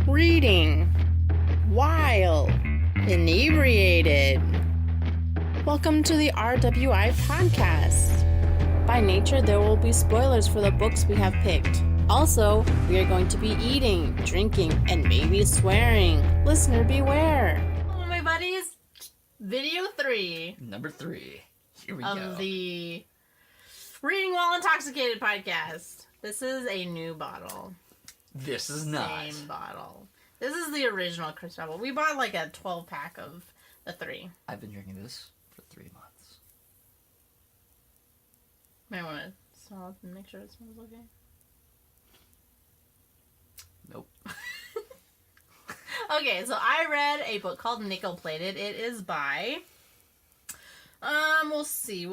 Reading While Inebriated. Welcome to the RWI podcast. By nature, there will be spoilers for the books we have picked. Also, we are going to be eating, drinking, and maybe swearing. Listener beware. Hello, my buddies. Video 3. Number 3. Here we of go. The Reading While Intoxicated podcast. This is a new bottle. This is not. Same bottle. This is the original Chris Rebel. We bought like a 12-pack of the 3. I've been drinking this for 3 months. Might want to smell it and make sure it smells okay. Nope. Okay, so I read a book called Nickel Plated. It is by... We'll see.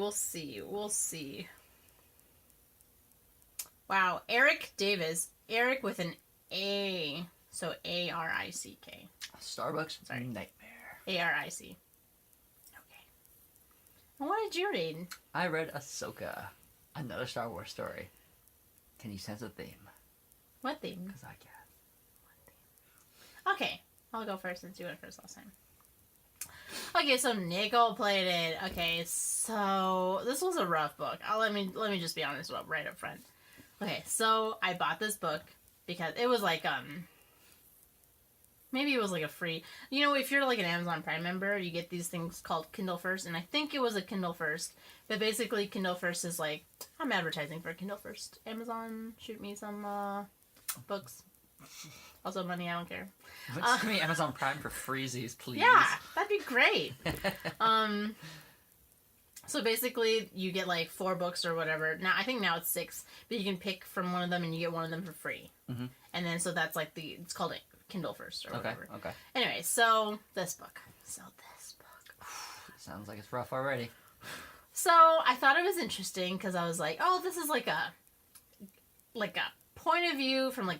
Wow, Aric Davis. Aric with an A. So A-R-I-C-K. Starbucks Sorry. Nightmare. A-R-I-C. Okay. And what did you read? I read Ahsoka. Another Star Wars story. Can you sense a theme? What theme? Because I can. Okay, I'll go first since you went first last time. Okay, so Nickel Plated. Okay, so this was a rough book. Let me just be honest right up front. Okay, so I bought this book because it was like maybe it was like a free. You know, if you're like an Amazon Prime member, you get these things called Kindle First, and I think it was a Kindle First. But basically, Kindle First is like, I'm advertising for Kindle First. Amazon, shoot me some books. Also money, I don't care. Let's give me Amazon Prime for freezies, please. Yeah, that'd be great. So basically, you get like 4 books or whatever. Now I think now it's 6, but you can pick from one of them and you get one of them for free. Mm-hmm. And then so that's like it's called it Kindle First or whatever. Okay. Anyway, so this book. Sounds like it's rough already. So I thought it was interesting because I was like, oh, this is like a point of view from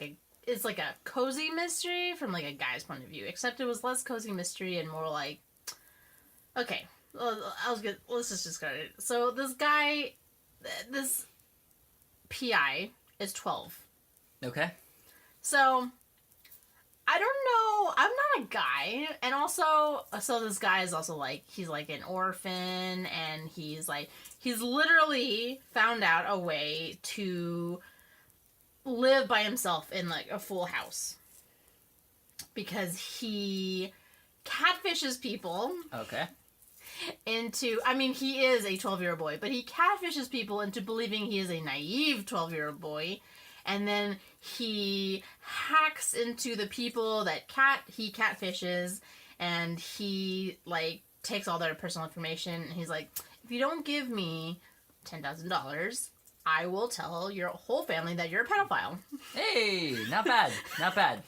it's like a cozy mystery from like a guy's point of view, except it was less cozy mystery and more like, okay, let's just start it. So this guy, this PI is 12. Okay. So I don't know, I'm not a guy, and also, so this guy is also like, he's like an orphan, and he's literally found out a way to live by himself in like a full house because he catfishes people. Okay. He is a 12-year-old boy, but he catfishes people into believing he is a naive 12-year-old boy, and then he hacks into the people that he catfishes, and he like takes all their personal information, and he's like, if you don't give me $10,000, I will tell your whole family that you're a pedophile. Hey, not bad. Not bad.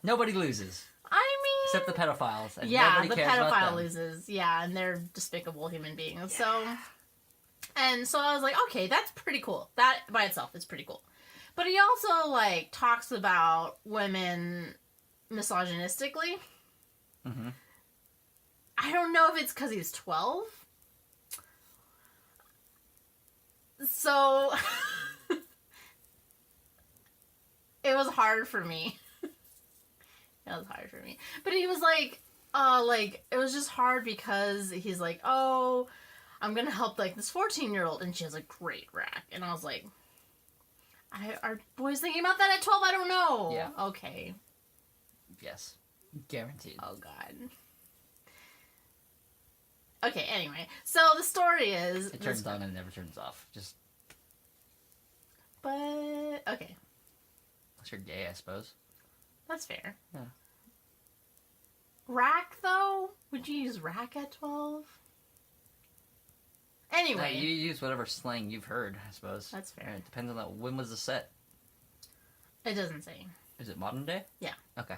Nobody loses. I mean... Except the pedophiles. And yeah, nobody the cares about pedophile them. loses. Yeah, and they're despicable human beings. Yeah. So I was like, okay, that's pretty cool. That by itself is pretty cool. But he also, like, talks about women misogynistically. Mm-hmm. I don't know if it's because he's 12. So, it was hard for me. But he was like, it was just hard because he's like, oh, I'm gonna help, like, this 14-year-old, and she has a great rack. And I was like, are boys thinking about that at 12? I don't know. Yeah. Okay. Yes. Guaranteed. Oh, God. Okay, anyway. So, the story is... It turns on and it never turns off. Just... But... Okay. Unless you're gay, I suppose. That's fair. Yeah. Rack, though? Would you use rack at 12? Anyway. No, you use whatever slang you've heard, I suppose. That's fair. It depends on that. When was the set? It doesn't say. Is it modern day? Yeah. Okay.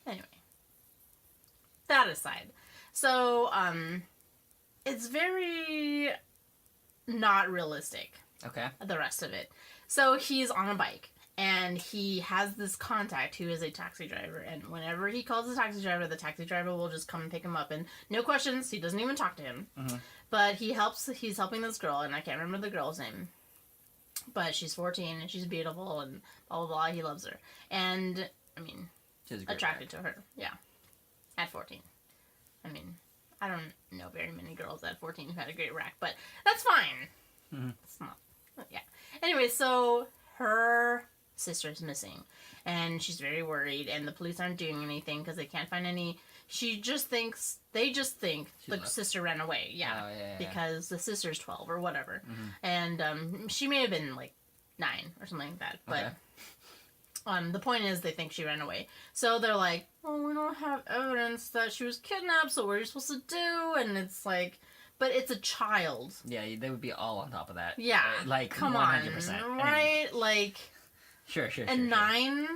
Anyway. That aside. So, it's very not realistic. Okay. The rest of it. So, he's on a bike. And he has this contact who is a taxi driver. And whenever he calls the taxi driver will just come and pick him up. And no questions. He doesn't even talk to him. Mm-hmm. But he's helping this girl. And I can't remember the girl's name. but she's 14 and she's beautiful and blah blah blah. He loves her, and I mean, attracted to her. Yeah, at 14. I mean, I don't know very many girls at 14 who had a great rack, but that's fine. Mm-hmm. It's not. Yeah. Anyway, so her sister's missing, and she's very worried, and the police aren't doing anything because they can't find any. They just think the sister ran away. Yeah, because the sister's 12 or whatever, and she may have been like 9 or something like that. But the point is, they think she ran away. So they're like, "Oh, we don't have evidence that she was kidnapped. So what are you supposed to do?" And it's like, but it's a child. Yeah, they would be all on top of that. Yeah, like come 100%. on, right? Like, sure. And 9.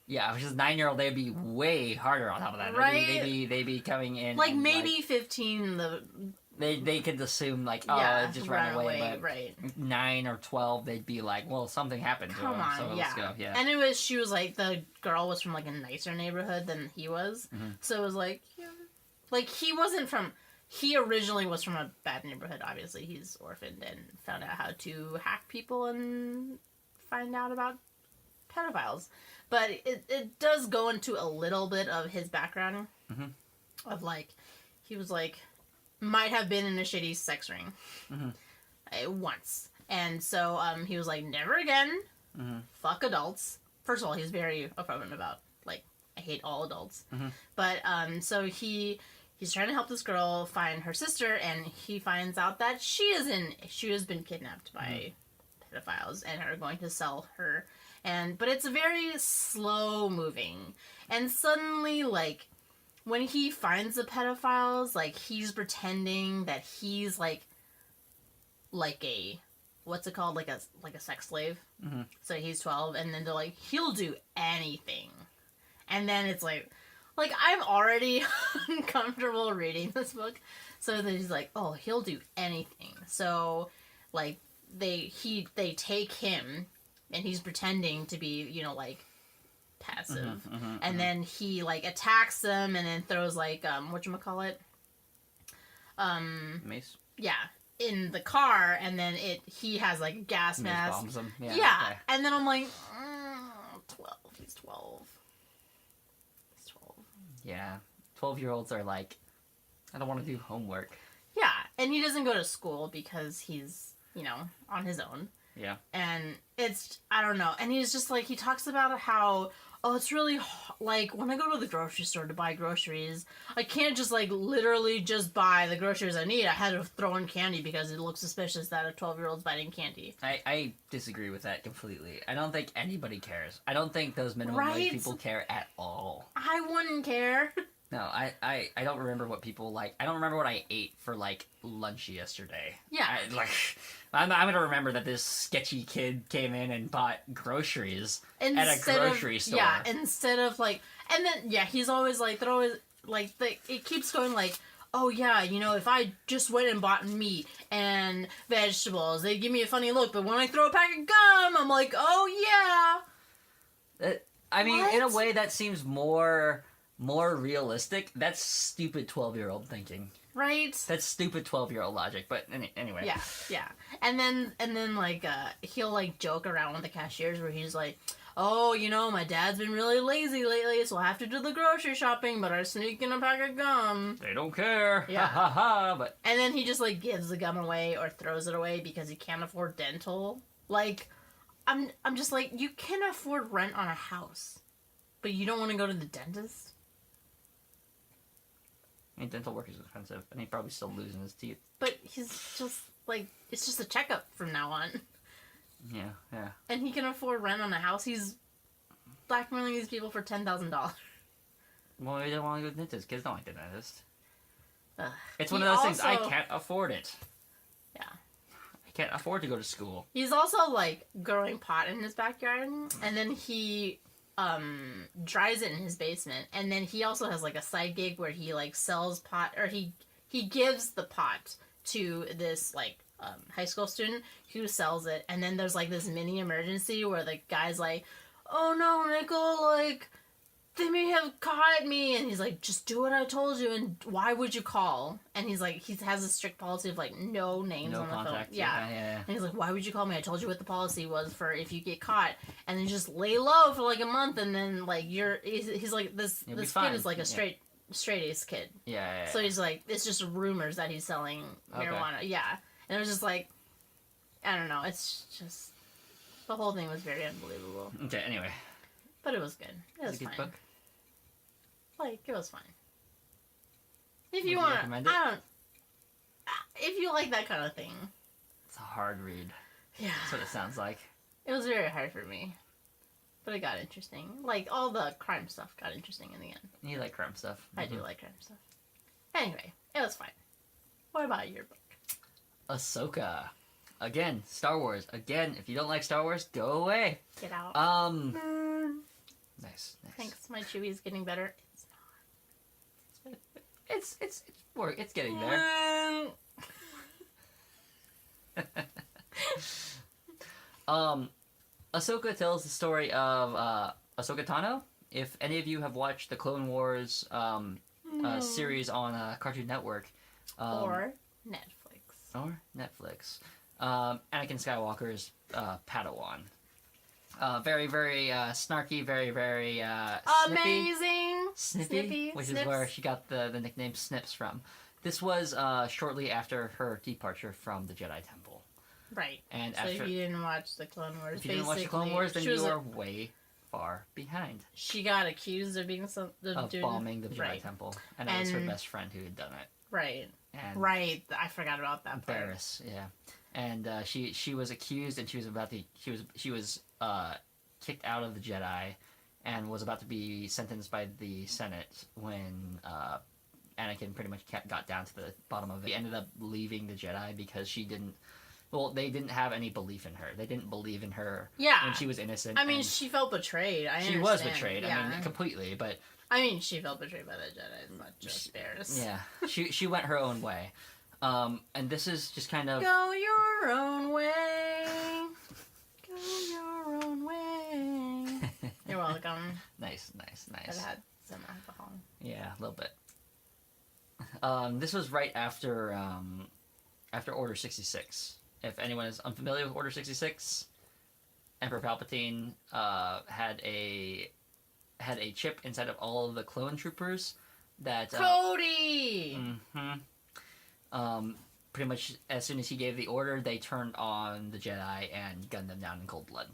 Yeah, which is 9-year-old, they'd be way harder on top of that. Right? They'd be coming in. Like maybe 15. They could assume like, oh, it just ran away. But right. 9 or 12, they'd be like, well, something happened to him. Come on, so let's go. Yeah. And she was like, the girl was from like a nicer neighborhood than he was, so it was like, like he originally was from a bad neighborhood. Obviously, he's orphaned and found out how to hack people and find out about pedophiles. But it does go into a little bit of his background of like, he was like, might have been in a shitty sex ring once. And so he was like, never again, fuck adults. First of all, he's very upfront about, like, I hate all adults. But so he's trying to help this girl find her sister, and he finds out that she has been kidnapped by pedophiles and are going to sell her. But it's very slow moving. And suddenly, like, when he finds the pedophiles, like, he's pretending that he's like a, what's it called? Like a sex slave. So he's 12, and then they're like, he'll do anything. And then it's like I'm already uncomfortable reading this book. So then he's like, oh, he'll do anything. So, like, they take him, and he's pretending to be, like, passive. And then he, like, attacks them and then throws, like, whatchamacallit? Mace? Yeah, in the car, and then he has, like, a gas mask. Bombs them. Yeah. Okay. And then I'm like, 12. He's 12. He's 12. Yeah. 12-year-olds are like, I don't want to do homework. Yeah, and he doesn't go to school because he's, on his own. Yeah. And it's, I don't know. And he's just like, he talks about how, oh, it's really, like, when I go to the grocery store to buy groceries, I can't just, like, literally just buy the groceries I need. I had to throw in candy because it looks suspicious that a 12-year-old's biting candy. I disagree with that completely. I don't think anybody cares. I don't think those minimum wage people care at all. I wouldn't care. No, I don't remember what people like. I don't remember what I ate for, like, lunch yesterday. Yeah. I'm going to remember that this sketchy kid came in and bought groceries at a grocery store. Yeah, instead of, like... And then, yeah, he's always, like... They're always, like... It keeps going, like... Oh, yeah, if I just went and bought meat and vegetables, they'd give me a funny look. But when I throw a pack of gum, I'm like, oh, yeah. I mean, in a way, that seems more realistic. That's stupid 12-year-old thinking. Right? That's stupid 12-year-old logic, but anyway. Yeah. And then like, he'll, like, joke around with the cashiers where he's like, oh, my dad's been really lazy lately, so I have to do the grocery shopping, but I sneak in a pack of gum. They don't care. Yeah. Ha ha ha. But... And then he just, like, gives the gum away or throws it away because he can't afford dental. Like, I'm just like, you can afford rent on a house, but you don't want to go to the dentist? I mean, dental work is expensive, and he's probably still losing his teeth. But he's just, like, it's just a checkup from now on. Yeah. And he can afford rent on a house. He's blackmailing these people for $10,000. Well, maybe they don't want to go to the dentist. Kids don't like the dentist. Ugh. It's one of those things, I can't afford it. Yeah. I can't afford to go to school. He's also, like, growing pot in his backyard, and then he... dries it in his basement, and then he also has, like, a side gig where he, like, sells pot, or he gives the pot to this, like, high school student who sells it, and then there's, like, this mini emergency where the guy's like, oh no, Nickel, like, they may have caught me, and he's like, just do what I told you, and why would you call? And he's like, he has a strict policy of like no names on the phone. Yeah. And he's like, why would you call me? I told you what the policy was for if you get caught, and then just lay low for like a month, and then like he's like this kid is like a straight ace kid. Yeah. So he's like, it's just rumors that he's selling marijuana. Yeah, and it was just like, I don't know, it's just the whole thing was very unbelievable. Okay, anyway. But it was good. It was a good fine. book. Like, it was fine. If you want, if you like that kind of thing. It's a hard read. Yeah. That's what it sounds like. It was very hard for me. But it got interesting. Like, all the crime stuff got interesting in the end. You like crime stuff. I do like crime stuff. Anyway, it was fine. What about your book? Ahsoka. Again, Star Wars. Again, if you don't like Star Wars, go away. Get out. Nice. Thanks, my Chewie's getting better. It's not. It's getting there. Ahsoka tells the story of Ahsoka Tano. If any of you have watched the Clone Wars series on Cartoon Network, or Netflix, Anakin Skywalker's Padawan. Very, very snarky, very, very amazing, snippy, which Snips. is where she got the nickname Snips from. This was shortly after her departure from the Jedi Temple. Right. And so after, if you didn't watch the Clone Wars, if you didn't watch the Clone Wars, then you are way far behind. She got accused of being bombing the Jedi Temple, and it was her best friend who had done it. Right. And right. I forgot about that part. Barris, yeah. And she was accused, and she was kicked out of the Jedi, and was about to be sentenced by the Senate when Anakin pretty much got down to the bottom of it. He ended up leaving the Jedi because she didn't. Well, they didn't have any belief in her. They didn't believe in her when she was innocent. I mean, she felt betrayed. She was betrayed. Yeah. I mean, completely. But I mean, she felt betrayed by the Jedi, not just Barris. Yeah, she went her own way. And this is just kind of... Go your own way. Go your own way. You're welcome. Nice. I've had some alcohol. Yeah, a little bit. This was right after Order 66. If anyone is unfamiliar with Order 66, Emperor Palpatine had a chip inside of all of the clone troopers that... Cody! Pretty much as soon as he gave the order, they turned on the Jedi and gunned them down in cold blood.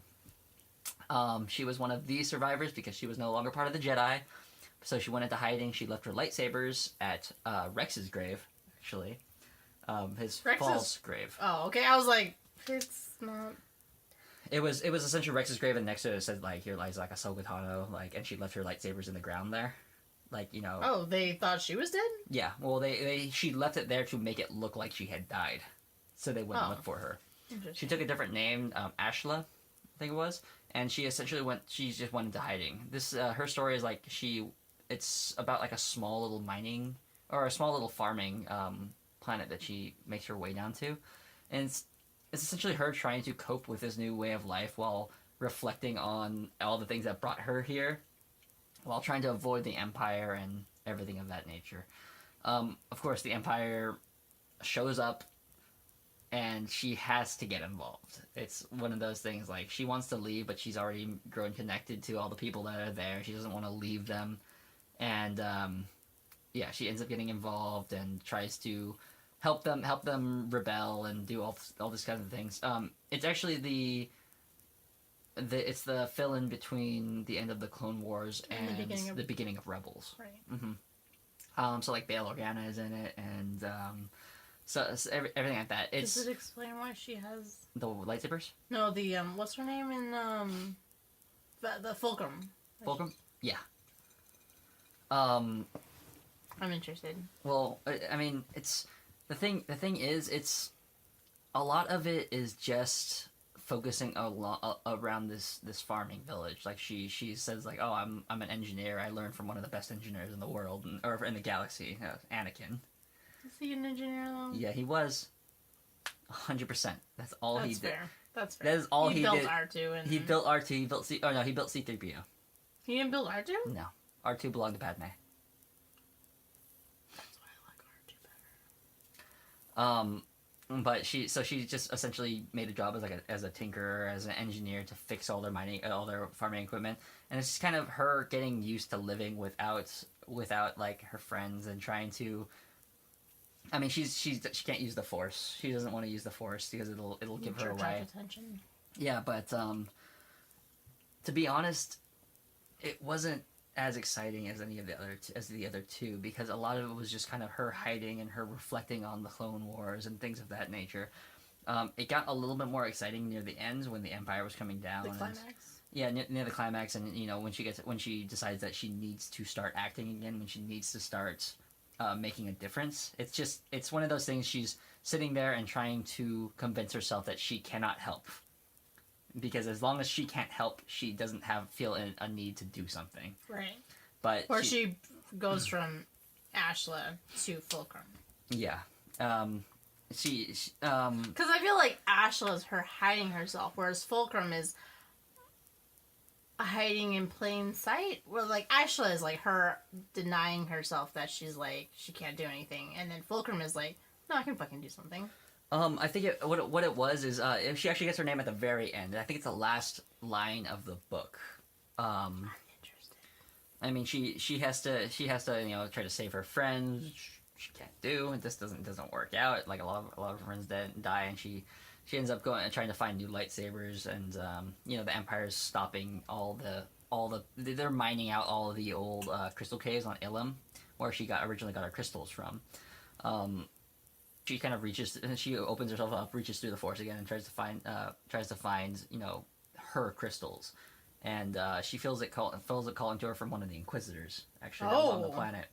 She was one of these survivors because she was no longer part of the Jedi, so she went into hiding. She left her lightsabers at Rex's grave, actually. His false grave. Oh, okay. I was like, it's not... It was essentially Rex's grave, and next to it said, like, here lies, like, Ahsoka Tano, like, and she left her lightsabers in the ground there. Like, you know... Oh, they thought she was dead? Yeah. Well, she left it there to make it look like she had died. So they wouldn't look for her. She took a different name, Ashla, I think it was, and she essentially just went into hiding. This, her story is, like, it's about, like, a small little mining, or a small little farming, planet that she makes her way down to. And it's essentially her trying to cope with this new way of life while reflecting on all the things that brought her here, while trying to avoid the Empire and everything of that nature. Of course, the Empire shows up, and she has to get involved. It's one of those things, like, she wants to leave, but she's already grown connected to all the people that are there. She doesn't want to leave them. And, yeah, she ends up getting involved and tries to help them rebel and do all this kind of things. It's actually it's the fill-in between the end of the Clone Wars and the beginning of Rebels. Right. Mm-hmm. So like Bail Organa is in it, and so everything like that. Does it explain why she has the lightsabers? No, the what's her name in the Fulcrum? Fulcrum? Yeah. I'm interested. Well, I mean, it's the thing is, it's a lot of it is just focusing around this farming village. Like she says, like, oh, I'm an engineer. I learned from one of the best engineers in the world, or in the galaxy, Anakin. Is he an engineer though? Yeah, he was. 100%. That's all he did. Fair. That's fair. That is all he did. He built R2 and... He built R2, he built C... Oh, no, he built C-3PO. He didn't build R2? No. R2 belonged to Padme. That's why I like R2 better. But she just essentially made a job as a tinkerer, as an engineer to fix all their farming equipment, and it's just kind of her getting used to living without like her friends and trying to. I mean, she can't use the Force. She doesn't want to use the Force because it'll give her away. Attention. Yeah, but to be honest, it wasn't as exciting as the other two, because a lot of it was just kind of her hiding and her reflecting on the Clone Wars and things of that nature. It got a little bit more exciting near the end when the Empire was coming down. The climax. Yeah, near the climax, and when she decides that she needs to start acting again, when she needs to start making a difference. It's one of those things. She's sitting there and trying to convince herself that she cannot help. Because as long as she can't help, she doesn't feel a need to do something. Right. But she goes from Ashla to Fulcrum. Yeah. Because I feel like Ashla is her hiding herself, whereas Fulcrum is hiding in plain sight. Where like Ashla is like her denying herself that she's like she can't do anything, and then Fulcrum is like, no, I can fucking do something. I think what it was is she actually gets her name at the very end. I think it's the last line of the book. Interesting. I mean, she has to try to save her friends, which she can't do. It just doesn't work out. Like a lot of her friends die, and she ends up going and trying to find new lightsabers, and the Empire's stopping they're mining out all of the old crystal caves on Ilum, where she originally got her crystals from. She kind of she opens herself up, reaches through the Force again, and tries to find her crystals, and she feels it calling to her from one of the Inquisitors, actually, on the planet.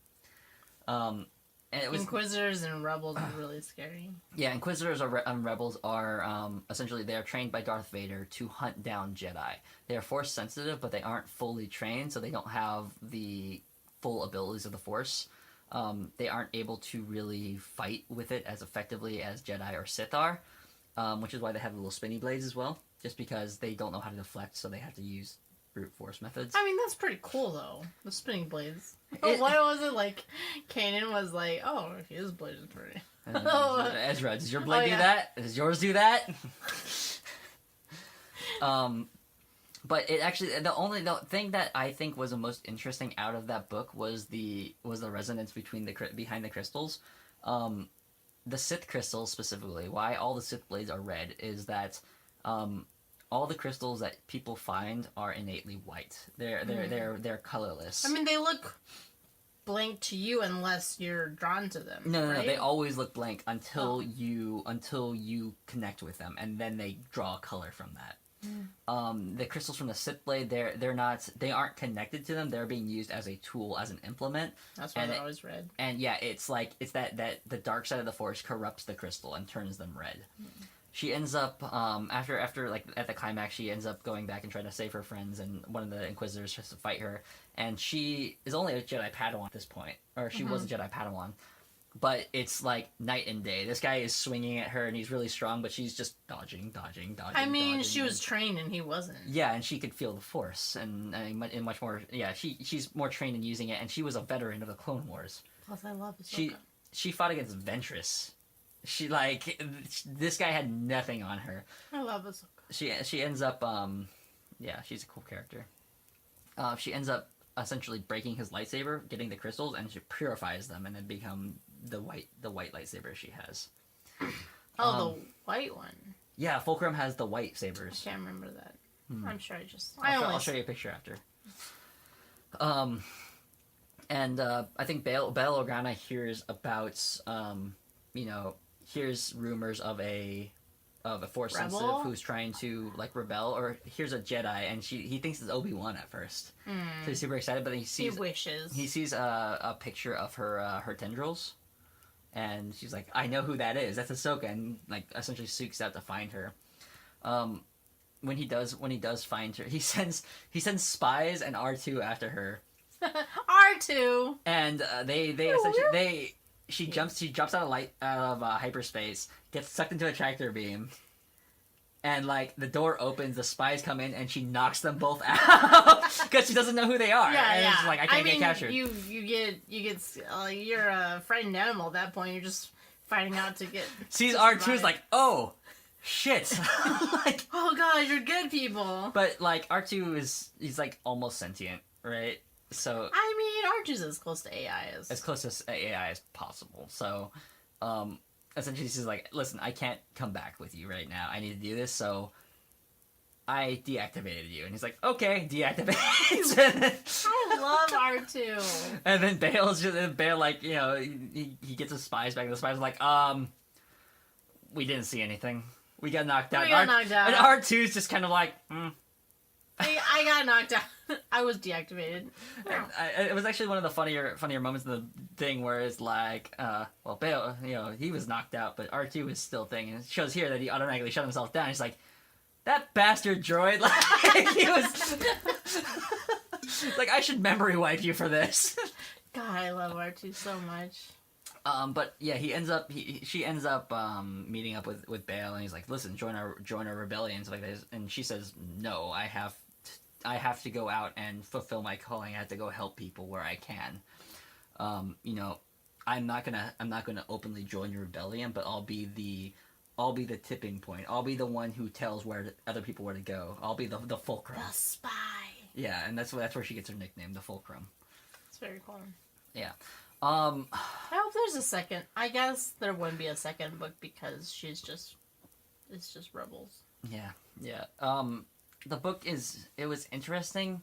And it was Inquisitors and Rebels are really scary. Yeah, Inquisitors and Rebels are essentially they are trained by Darth Vader to hunt down Jedi. They are Force sensitive, but they aren't fully trained, so they don't have the full abilities of the Force. They aren't able to really fight with it as effectively as Jedi or Sith are, which is why they have the little spinny blades as well, just because they don't know how to deflect, so they have to use brute force methods. I mean, that's pretty cool, though. The spinning blades. Why was it like Kanan was like, oh, his blade is pretty. Ezra, does your blade do that? Does yours do that? But it actually the thing that I think was the most interesting out of that book was the resonance behind the crystals. The Sith crystals specifically, why all the Sith blades are red is that all the crystals that people find are innately white. They're colorless. I mean, they look blank to you unless you're drawn to them. No, right? they always look blank until you connect with them, and then they draw color from that. The crystals from the Sith blade, they aren't connected to them. They're being used as a tool, as an implement. That's why they're always red. And yeah, it's that the dark side of the Force corrupts the crystal and turns them red. She ends up after like at the climax, she ends up going back and trying to save her friends, and one of the Inquisitors tries to fight her, and she is only a Jedi Padawan at this point, or she was a Jedi Padawan. But it's like night and day. This guy is swinging at her, and he's really strong, but she's just dodging. I mean, she was trained, and he wasn't. Yeah, and she could feel the Force, and much more. Yeah, she's more trained in using it, and she was a veteran of the Clone Wars. Plus, I love Ahsoka. She fought against Ventress. This guy had nothing on her. I love Ahsoka. She ends up she's a cool character. She ends up essentially breaking his lightsaber, getting the crystals, and she purifies them, and then become the white lightsaber she has. The white one. Yeah, Fulcrum has the white sabers. I can't remember that. I'm sure I'll show you a picture after. And I think Bail Organa hears about hears rumors of a Force sensitive who's trying to like rebel, or here's a Jedi, and he thinks it's Obi-Wan at first. So he's super excited, but then he sees a picture of her tendrils, and she's like, I know who that is. That's Ahsoka, and like essentially seeks out to find her. When he does find her, he sends spies and R2 after her. R2. And she jumps out of hyperspace, gets sucked into a tractor beam, And, like, the door opens, the spies come in, and she knocks them both out because she doesn't know who they are. Yeah, and yeah. It's like, I can't get captured. You get you're a frightened animal at that point. You're just fighting out to get. Sees R2's like, oh, shit. Like, oh god, you're good people. But, like, he's, like, almost sentient, right? So. I mean, R2's as close to AI as. As close to AI as possible. So, essentially she's like, listen, I can't come back with you right now. I need to do this, so I deactivated you. And he's like, okay, deactivate. I love R2. And then Bale, like, you know, he gets his spies back, and the spies are like, we didn't see anything. We got knocked out. And R2's just kind of like, I got knocked out. I was deactivated. It was actually one of the funnier moments in the thing where it's like, well, Bale, you know, he was knocked out, but R2 is still thing, and it shows here that he automatically shut himself down. He's like, that bastard droid, like, he was like, I should memory wipe you for this. God, I love R2 so much. But yeah, she ends up meeting up with Bale, and he's like, listen, join our rebellion, and stuff like this, and she says, no, I have to go out and fulfill my calling. I have to go help people where I can. You know, I'm not gonna openly join your rebellion, but I'll be the tipping point. I'll be the one who tells other people where to go. I'll be the fulcrum. The spy. Yeah, and that's where she gets her nickname, the fulcrum. It's very cool. Yeah. I hope there's a second. I guess there wouldn't be a second book because it's just Rebels. Yeah. The book was interesting,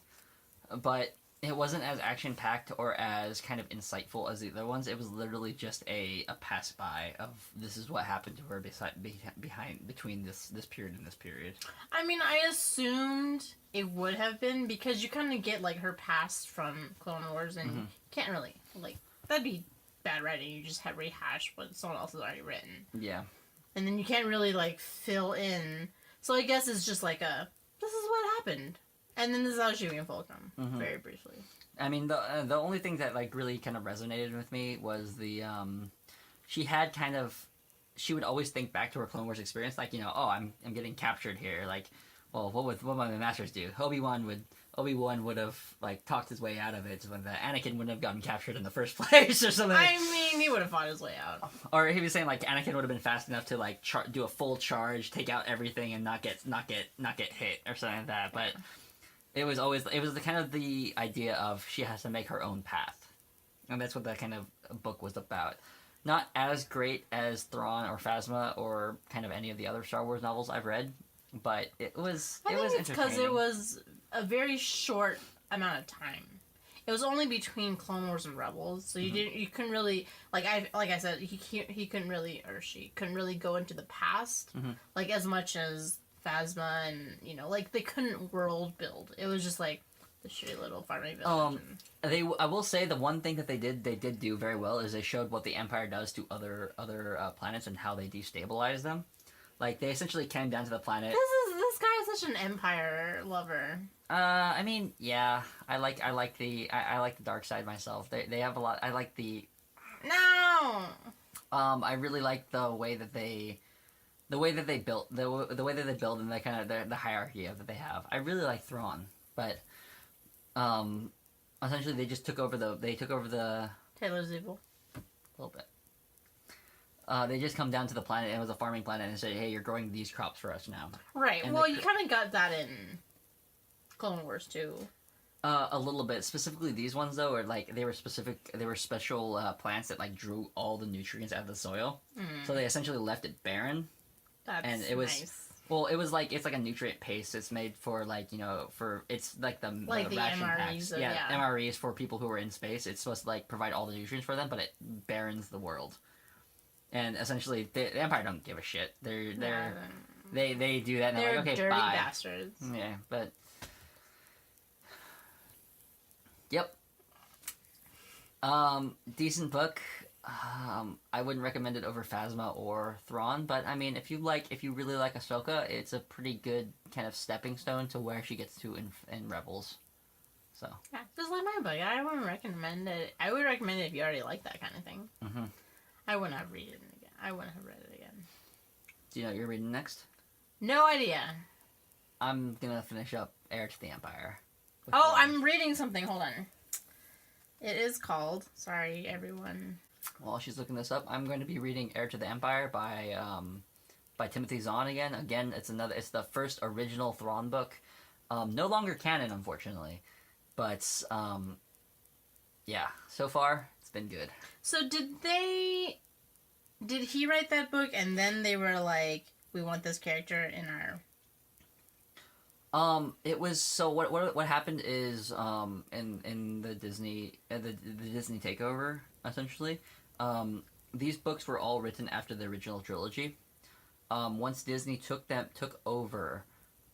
but it wasn't as action-packed or as kind of insightful as the other ones. It was literally just a pass-by of this is what happened to her between this period and this period. I mean, I assumed it would have been because you kind of get, like, her past from Clone Wars, and you can't really, like, that'd be bad writing. You just have rehash what someone else has already written. Yeah. And then you can't really, like, fill in. So I guess it's just like this is what happened. And then this is how she became Fulcrum, very briefly. I mean, the only thing that, like, really kind of resonated with me was the, she would always think back to her Clone Wars experience, like, you know, oh, I'm getting captured here, like, well, what would my masters do? Obi-Wan would have, like, talked his way out of it when the Anakin wouldn't have gotten captured in the first place or something. I mean, he would have fought his way out. Or he was saying, like, Anakin would have been fast enough to, like, do a full charge, take out everything, and not get hit or something like that. But it was the kind of the idea of she has to make her own path, and that's what that kind of book was about. Not as great as Thrawn or Phasma or kind of any of the other Star Wars novels I've read, but it was entertaining. Because it was a very short amount of time. It was only between Clone Wars and Rebels, so you couldn't really, like I said, he couldn't really, or she couldn't really go into the past like as much as Phasma, and, you know, like, they couldn't world build. It was just like the shitty little farming village. I will say the one thing that they did do very well is they showed what the Empire does to other planets and how they destabilize them. Like, they essentially came down to the planet. This guy is such an Empire lover. I mean, yeah, I like the dark side myself. They have a lot. I like the. No. I really like the way that they built the way that they build and the kind of the hierarchy that they have. I really like Thrawn, but essentially they took over the. Taylor's evil. A little bit. They just come down to the planet, and it was a farming planet, and said, hey, you're growing these crops for us now. Right. And well, you kind of got that in Clone Wars too. A little bit. Specifically these ones, though, are like, they were special plants that, like, drew all the nutrients out of the soil. So they essentially left it barren. That's and it was nice. Well, it's like a nutrient paste. It's made for, like, you know, it's like the ration MREs. packs. MREs for people who are in space. It's supposed to, like, provide all the nutrients for them, but it barrens the world. And essentially, the Empire don't give a shit. They do that, and they're like, okay, dirty bye. bastards. Yeah, but yep. Decent book. I wouldn't recommend it over Phasma or Thrawn, but I mean, if you really like Ahsoka, it's a pretty good kind of stepping stone to where she gets to in Rebels. So yeah, just like my book. I wouldn't recommend it. I would recommend it if you already like that kind of thing. I wouldn't have read it again. I wouldn't have read it again. Do you know what you're reading next? No idea. I'm gonna finish up Heir to the Empire. Oh, I'm reading something. Hold on. It is called... Sorry, everyone. While she's looking this up, I'm going to be reading Heir to the Empire by Timothy Zahn again. Again, it's the first original Thrawn book. No longer canon, unfortunately. But, yeah. So far, it's been good. So did he write that book and then they were like, we want this character in our... It was, so what happened is, in the Disney takeover, essentially, these books were all written after the original trilogy. Once Disney took over,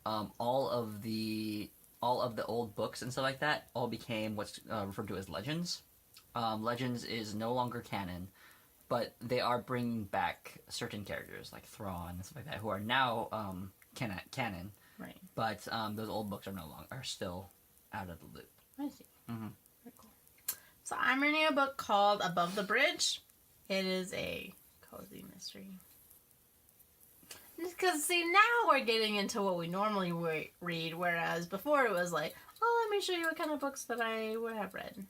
all of the old books and stuff like that all became what's referred to as Legends. Legends is no longer canon, but they are bringing back certain characters like Thrawn and stuff like that who are now canon. Right. But those old books are still out of the loop. I see. Mm-hmm. Very cool. So I'm reading a book called Above the Bridge. It is a cozy mystery. Because, see, now we're getting into what we normally read, whereas before it was like, oh, let me show you what kind of books that I would have read.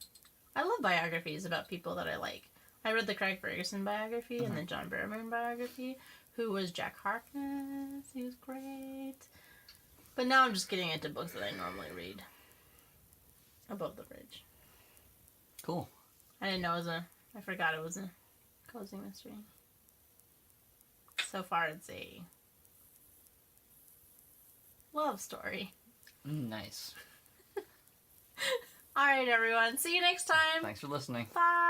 I love biographies about people that I like. I read the Craig Ferguson biography and the John Barrowman biography, who was Jack Harkness. He was great. But now I'm just getting into books that I normally read. Above the Bridge. Cool. I didn't know it was I forgot it was a cozy mystery. So far it's a love story. Nice. Alright, everyone. See you next time. Thanks for listening. Bye.